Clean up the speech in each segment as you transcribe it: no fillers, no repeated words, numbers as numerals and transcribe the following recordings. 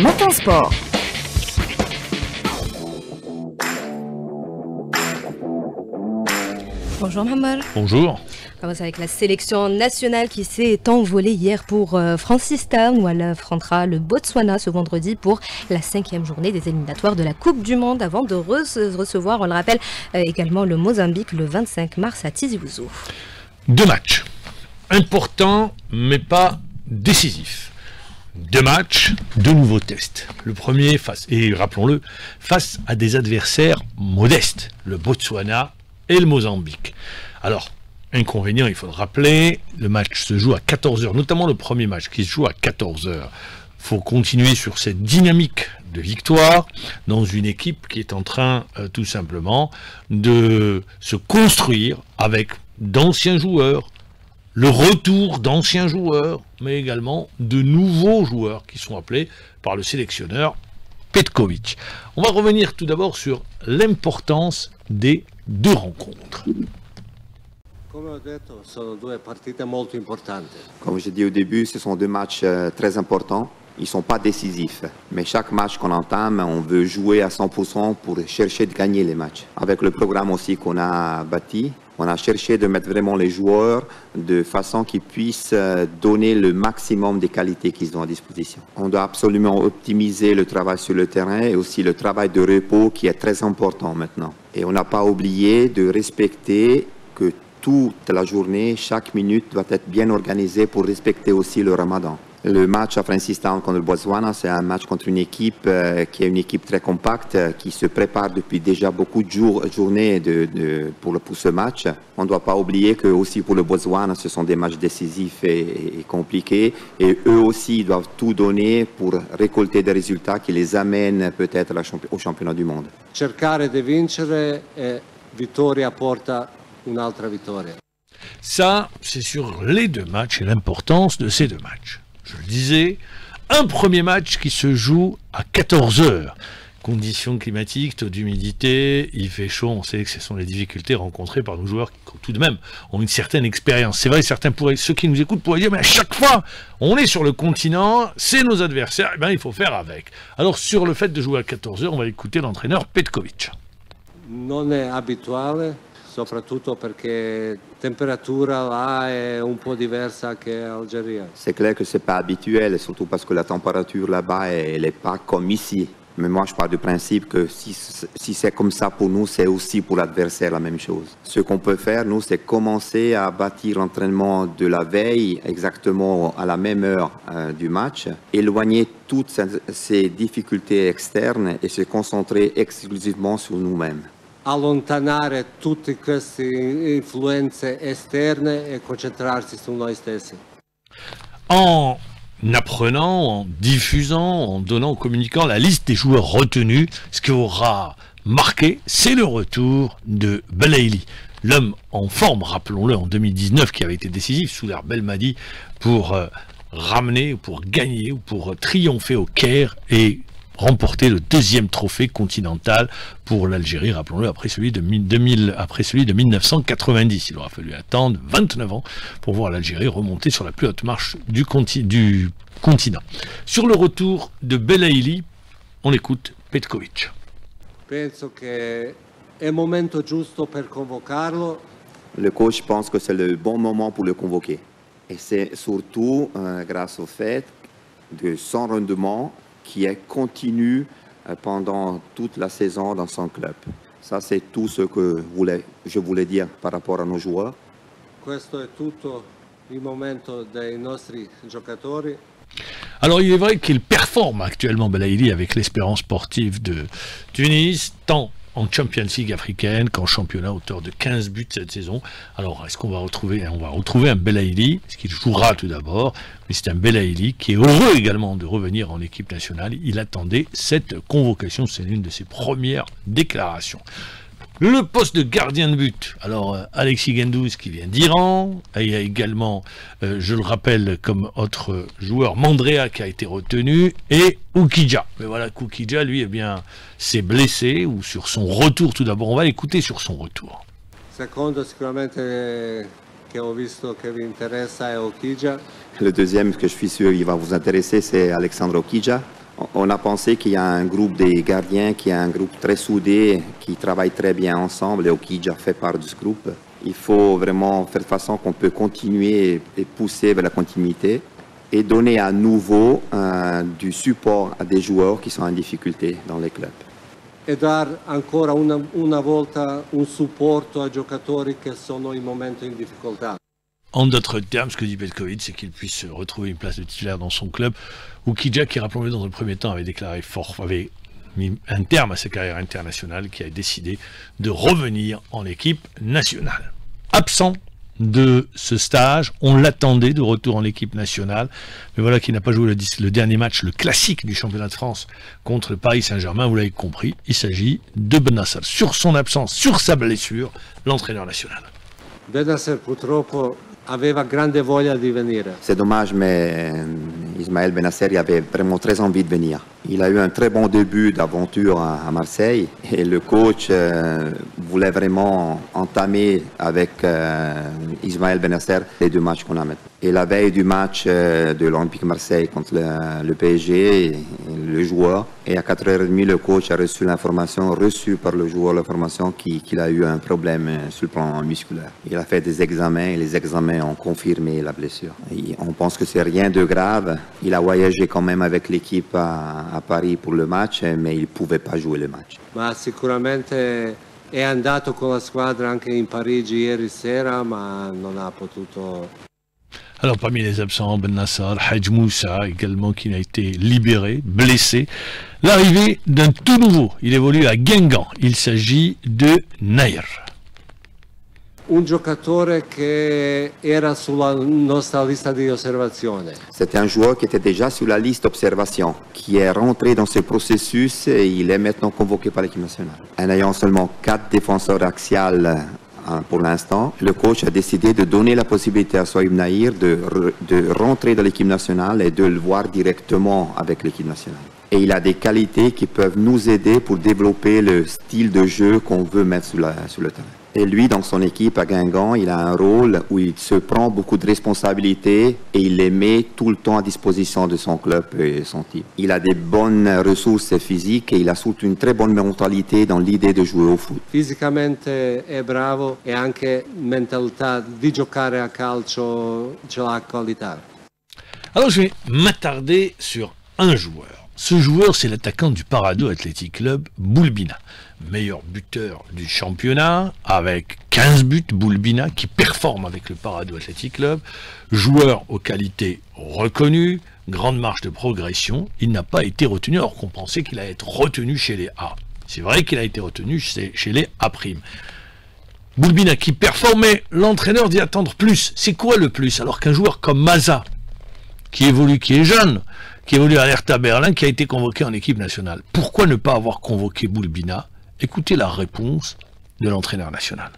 Matin Sport. Bonjour Mohamed. Bonjour. On commence avec la sélection nationale qui s'est envolée hier pour Francistown où elle affrontera le Botswana ce vendredi pour la 5e journée des éliminatoires de la Coupe du Monde avant de recevoir, on le rappelle, également le Mozambique le 25 mars à Tizi Ouzou. 2 matchs. Importants mais pas décisifs. 2 matchs, 2 nouveaux tests. Le premier, rappelons-le, face à des adversaires modestes, le Botswana et le Mozambique. Alors, inconvénient, il faut le rappeler, le match se joue à 14h, notamment le premier match qui se joue à 14h. Il faut continuer sur cette dynamique de victoire dans une équipe qui est en train tout simplement de se construire avec d'anciens joueurs, le retour d'anciens joueurs, mais également de nouveaux joueurs qui sont appelés par le sélectionneur Petkovic. On va revenir tout d'abord sur l'importance des 2 rencontres. Comme j'ai dit au début, ce sont 2 matchs très importants. Ils ne sont pas décisifs. Mais chaque match qu'on entame, on veut jouer à 100% pour chercher de gagner les matchs. Avec le programme aussi qu'on a bâti, on a cherché de mettre vraiment les joueurs de façon qu'ils puissent donner le maximum des qualités qu'ils ont à disposition. On doit absolument optimiser le travail sur le terrain et aussi le travail de repos qui est très important maintenant. Et on n'a pas oublié de respecter que toute la journée, chaque minute doit être bien organisée pour respecter aussi le Ramadan. Le match à Francistown contre le Botswana, c'est un match contre une équipe qui est une équipe très compacte, qui se prépare depuis déjà beaucoup de journées pour ce match. On ne doit pas oublier que aussi pour le Botswana, ce sont des matchs décisifs et compliqués. Et eux aussi doivent tout donner pour récolter des résultats qui les amènent peut-être au championnat du monde. Cercare di vincere e vittoria porta un'altra vittoria. Ça, c'est sur les 2 matchs et l'importance de ces 2 matchs. Je le disais, un premier match qui se joue à 14h. Conditions climatiques, taux d'humidité, il fait chaud, on sait que ce sont les difficultés rencontrées par nos joueurs qui tout de même ont une certaine expérience. C'est vrai, ceux qui nous écoutent pourraient dire, mais à chaque fois, on est sur le continent, c'est nos adversaires, eh bien, il faut faire avec. Alors sur le fait de jouer à 14h, on va écouter l'entraîneur Petkovic. Non è abituale, soprattutto perché temperatura là è un po' diversa che Algérie. C'est clair que c'est pas habituel, surtout parce que la température là-bas, elle n'est pas comme ici. Mais moi, je pars du principe que si c'est comme ça pour nous, c'est aussi pour l'adversaire la même chose. Ce qu'on peut faire, nous, c'est commencer à bâtir l'entraînement de la veille exactement à la même heure du match, éloigner toutes ces difficultés externes et se concentrer exclusivement sur nous-mêmes. Allontanare tutte queste influenze esterne e concentrarsi su noi stessi. En apprenant, en diffusant, en donnant, en communiquant la liste des joueurs retenus, ce qui aura marqué, c'est le retour de Belaïli. L'homme en forme, rappelons-le, en 2019, qui avait été décisif sous l'ère Belmadi pour ramener, pour gagner, ou pour triompher au Caire et remporter le 2e trophée continental pour l'Algérie, rappelons-le, après celui de 1990. Il aura fallu attendre 29 ans pour voir l'Algérie remonter sur la plus haute marche du continent. Sur le retour de Belaïli, on écoute Petkovic. Penso che è il momento giusto per convocarlo. Le coach pense que c'est le bon moment pour le convoquer. Et c'est surtout grâce au fait de son rendement qui est continu pendant toute la saison dans son club. Ça, c'est tout ce que je voulais dire par rapport à nos joueurs. Questo è tutto il momento dei nostri giocatori. Alors il est vrai qu'il performe actuellement Belaïli avec l'Espérance sportive de Tunis, tant en Champions League africaine qu'en championnat, auteur de 15 buts cette saison. Alors est-ce qu'on va retrouver un Belaïli, ce qu'il jouera tout d'abord, mais c'est un Belaïli qui est heureux également de revenir en équipe nationale. Il attendait cette convocation, c'est l'une de ses premières déclarations. Le poste de gardien de but, alors Alexis Gendouzi qui vient d'Iran, il y a également, je le rappelle, comme autre joueur, Mandrea qui a été retenu, et Oukidja. Mais voilà, Oukidja, lui, eh bien, s'est blessé, ou sur son retour tout d'abord. On va l'écouter sur son retour. Secondo, sicuramente che ho visto che vi interessa è Oukidja. Le deuxième que je suis sûr il va vous intéresser, c'est Alexandre Oukidja. On a pensé qu'il y a un groupe des gardiens qui est un groupe très soudé, qui travaille très bien ensemble et Okidja fait part de ce groupe. Il faut vraiment faire de façon qu'on peut continuer et pousser vers la continuité et donner à nouveau du support à des joueurs qui sont en difficulté dans les clubs. E dar ancora una volta un supporto ai giocatori che sono in momento in difficoltà. En d'autres termes, ce que dit Petkovic, c'est qu'il puisse retrouver une place de titulaire dans son club. Okidja, qui, rappelons-le, dans le premier temps, avait mis un terme à sa carrière internationale, qui a décidé de revenir en équipe nationale. Absent de ce stage, on l'attendait de retour en équipe nationale, mais voilà qu'il n'a pas joué le dernier match, le classique du championnat de France contre le Paris Saint-Germain, vous l'avez compris, il s'agit de Bennacer. Sur son absence, sur sa blessure, l'entraîneur national. Bennacer purtroppo aveva grande voglia di venire. C'est dommage, mais Ismaël Bennacer avait vraiment très envie de venir. Il a eu un très bon début d'aventure à Marseille et le coach voulait vraiment entamer avec Ismaël Bennacer les 2 matchs qu'on a maintenant. Et la veille du match de l'Olympique Marseille contre le PSG, le joueur, et à 4h30, le coach a reçu l'information, reçue par le joueur l'information qu'il a eu un problème sur le plan musculaire. Il a fait des examens et les examens ont confirmé la blessure. Et on pense que c'est rien de grave. Il a voyagé quand même avec l'équipe à Paris pour le match, mais il ne pouvait pas jouer le match. Ma sicuramente è andato con la squadra anche in Parigi ieri sera, ma non ha potuto. Alors parmi les absents, Bennacer, Hadj Moussa également qui a été libéré, blessé. L'arrivée d'un tout nouveau, il évolue à Guingamp, il s'agit de Nair. Un giocatore che era sulla nostra lista di osservazione. C'est un joueur qui était déjà sur la liste d'observation, qui est rentré dans ce processus et il est maintenant convoqué par l'équipe nationale. En ayant seulement 4 défenseurs axiales pour l'instant, le coach a décidé de donner la possibilité à Sohaib Naïr de rentrer dans l'équipe nationale et de le voir directement avec l'équipe nationale. Et il a des qualités qui peuvent nous aider pour développer le style de jeu qu'on veut mettre sur le terrain. Et lui, dans son équipe à Guingamp, il a un rôle où il se prend beaucoup de responsabilités et il les met tout le temps à disposition de son club et son team. Il a des bonnes ressources physiques et il a surtout une très bonne mentalité dans l'idée de jouer au foot. Fisicamente è bravo e anche mentalità di giocare a calcio ce l'ha qualità. Alors je vais m'attarder sur un joueur. Ce joueur, c'est l'attaquant du Parado Athletic Club, Boulbina. Meilleur buteur du championnat, avec 15 buts, Boulbina, qui performe avec le Parado Athletic Club. Joueur aux qualités reconnues, grande marge de progression. Il n'a pas été retenu, alors qu'on pensait qu'il allait être retenu chez les A. C'est vrai qu'il a été retenu chez les A'. Boulbina qui performait, l'entraîneur dit attendre plus. C'est quoi le plus? Alors qu'un joueur comme Maza, qui évolue, qui est jeune, qui évolue à l'Hertha Berlin, qui a été convoqué en équipe nationale. Pourquoi ne pas avoir convoqué Boulbina? Écoutez la réponse de l'entraîneur national.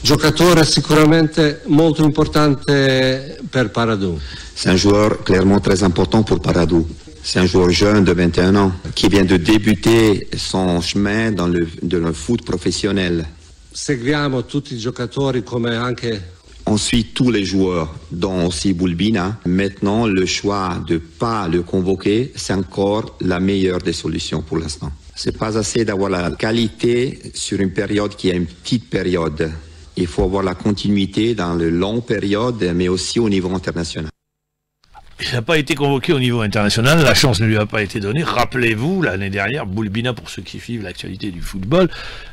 Giocatore sicuramente molto importante per Paradou. C'est un joueur clairement très important pour Paradou. C'est un joueur jeune de 21 ans qui vient de débuter son chemin dans le foot professionnel. Seguiamo tutti i giocatori come anche. On suit tous les joueurs, dont aussi Boulbina. Maintenant, le choix de ne pas le convoquer, c'est encore la meilleure des solutions pour l'instant. C'est pas assez d'avoir la qualité sur une période qui est une petite période. Il faut avoir la continuité dans le long période, mais aussi au niveau international. Il n'a pas été convoqué au niveau international, la chance ne lui a pas été donnée. Rappelez-vous, l'année dernière, Boulbina, pour ceux qui suivent l'actualité du football,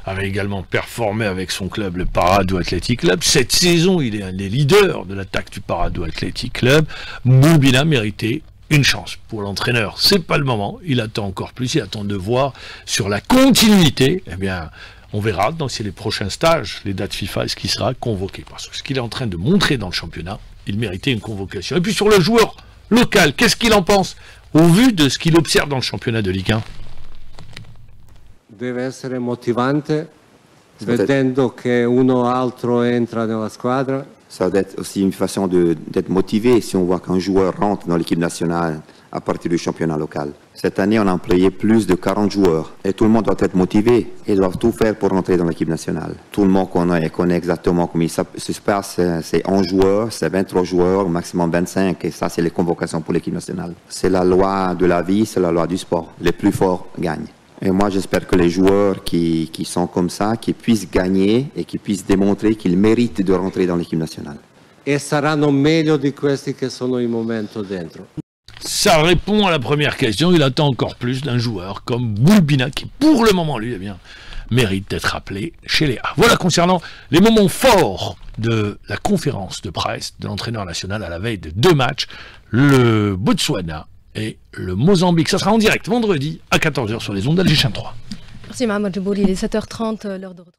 avait également performé avec son club, le Parado Athletic Club. Cette saison, il est un des leaders de l'attaque du Parado Athletic Club. Boulbina méritait une chance pour l'entraîneur. C'est pas le moment, il attend encore plus, il attend de voir sur la continuité. Eh bien, on verra dans les prochains stages, les dates FIFA, est-ce qu'il sera convoqué. Parce que ce qu'il est en train de montrer dans le championnat, il méritait une convocation. Et puis sur le joueur local, qu'est-ce qu'il en pense au vu de ce qu'il observe dans le championnat de Ligue 1? Deve essere motivante, vedendo che uno altro entra nella squadra. Ça doit être aussi une façon d'être motivé si on voit qu'un joueur rentre dans l'équipe nationale à partir du championnat local. Cette année, on a employé plus de 40 joueurs et tout le monde doit être motivé et doivent tout faire pour rentrer dans l'équipe nationale. Tout le monde connaît exactement comment ça se passe. C'est 11 joueurs, c'est 23 joueurs, maximum 25 et ça, c'est les convocations pour l'équipe nationale. C'est la loi de la vie, c'est la loi du sport. Les plus forts gagnent. Et moi, j'espère que les joueurs qui sont comme ça, qui puissent gagner et qui puissent démontrer qu'ils méritent de rentrer dans l'équipe nationale. E saranno meglio di questi che sono in momento dentro. Ça répond à la première question. Il attend encore plus d'un joueur comme Boulbina, qui pour le moment, lui, eh bien, mérite d'être appelé chez les A. Voilà concernant les moments forts de la conférence de presse de l'entraîneur national à la veille de 2 matchs, le Botswana et le Mozambique. Ça sera en direct vendredi à 14h sur les ondes d'Alger 3. Merci Mohamed Jebouli, il est 7h30, l'heure de retour.